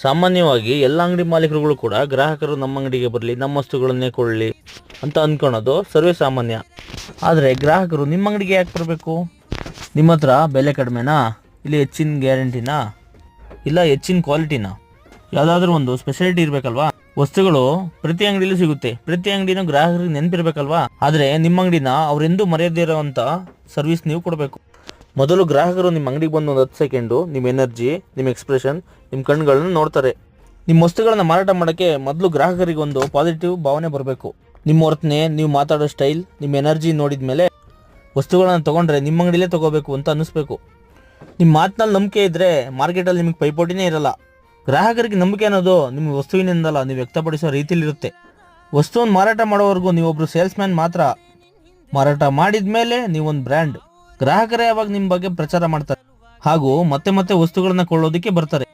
ಸಾಮಾನ್ಯವಾಗಿ ಎಲ್ಲ ಅಂಗಡಿ ಮಾಲೀಕರುಗಳು ಕೂಡ ಗ್ರಾಹಕರು ನಮ್ಮ ಅಂಗಡಿಗೆ ಬರಲಿ, ನಮ್ಮ ವಸ್ತುಗಳನ್ನೇ ಕೊಳ್ಳಿ ಅಂತ ಅಂದ್ಕೊಳೋದು ಸರ್ವೇ ಸಾಮಾನ್ಯ. ಆದರೆ ಗ್ರಾಹಕರು ನಿಮ್ಮ ಅಂಗಡಿಗೆ ಯಾಕೆ ಬರಬೇಕು? ನಿಮ್ಮ ಹತ್ರ ಬೆಲೆ ಕಡಿಮೆನಾ, ಇಲ್ಲಿ ಹೆಚ್ಚಿನ ಗ್ಯಾರಂಟಿನಾ, ಇಲ್ಲ ಹೆಚ್ಚಿನ ಕ್ವಾಲಿಟಿನಾ? ಯಾವುದಾದ್ರೂ ಒಂದು ಸ್ಪೆಷಾಲಿಟಿ ಇರಬೇಕಲ್ವಾ? ವಸ್ತುಗಳು ಪ್ರತಿ ಅಂಗಡಿಲೂ ಸಿಗುತ್ತೆ, ಪ್ರತಿ ಅಂಗಡಿನೂ ಗ್ರಾಹಕರಿಗೆ ನೆನಪಿರ್ಬೇಕಲ್ವಾ? ಆದರೆ ನಿಮ್ಮ ಅಂಗಡಿನ ಅವರೆಂದೂ ಮರೆಯದೇ ಇರೋವಂಥ ಸರ್ವಿಸ್ ನೀವು ಕೊಡಬೇಕು. ಮೊದಲು ಗ್ರಾಹಕರು ನಿಮ್ಮ ಅಂಗಡಿಗೆ ಬಂದು ಒಂದು 10 ಸೆಕೆಂಡು ನಿಮ್ಮ ಎನರ್ಜಿ, ನಿಮ್ಮ ಎಕ್ಸ್ಪ್ರೆಷನ್, ನಿಮ್ಮ ಕಣ್ಣುಗಳನ್ನು ನೋಡ್ತಾರೆ. ನಿಮ್ಮ ವಸ್ತುಗಳನ್ನು ಮಾರಾಟ ಮಾಡೋಕ್ಕೆ ಮೊದಲು ಗ್ರಾಹಕರಿಗೆ ಒಂದು ಪಾಸಿಟಿವ್ ಭಾವನೆ ಬರಬೇಕು. ನಿಮ್ಮ ವರ್ತನೆ, ನೀವು ಮಾತಾಡೋ ಸ್ಟೈಲ್, ನಿಮ್ಮ ಎನರ್ಜಿ ನೋಡಿದ ಮೇಲೆ ವಸ್ತುಗಳನ್ನು ತೊಗೊಂಡ್ರೆ ನಿಮ್ಮ ಅಂಗಡಿಲೇ ತೊಗೋಬೇಕು ಅಂತ ಅನ್ನಿಸ್ಬೇಕು. ನಿಮ್ಮ ಮಾತಿನಲ್ಲಿ ನಂಬಿಕೆ ಇದ್ದರೆ ಮಾರ್ಕೆಟಲ್ಲಿ ನಿಮಗೆ ಪೈಪೋಟಿನೇ ಇರಲ್ಲ. ಗ್ರಾಹಕರಿಗೆ ನಂಬಿಕೆ ಅನ್ನೋದು ನಿಮ್ಮ ವಸ್ತುವಿನಿಂದಲ್ಲ, ನೀವು ವ್ಯಕ್ತಪಡಿಸೋ ರೀತಿಲಿರುತ್ತೆ. ವಸ್ತುವನ್ನು ಮಾರಾಟ ಮಾಡೋವರೆಗೂ ನೀವೊಬ್ಬರು ಸೇಲ್ಸ್ಮ್ಯಾನ್ ಮಾತ್ರ. ಮಾರಾಟ ಮಾಡಿದ ಮೇಲೆ ನೀವೊಂದು ಬ್ರ್ಯಾಂಡ್. ಗ್ರಾಹಕರೇ ಯಾವಾಗ ನಿಮ್ಮ ಬಗ್ಗೆ ಪ್ರಚಾರ ಮಾಡ್ತಾರೆ ಹಾಗೂ ಮತ್ತೆ ಮತ್ತೆ ವಸ್ತುಗಳನ್ನ ಕೊಳ್ಳೋದಕ್ಕೆ ಬರ್ತಾರೆ.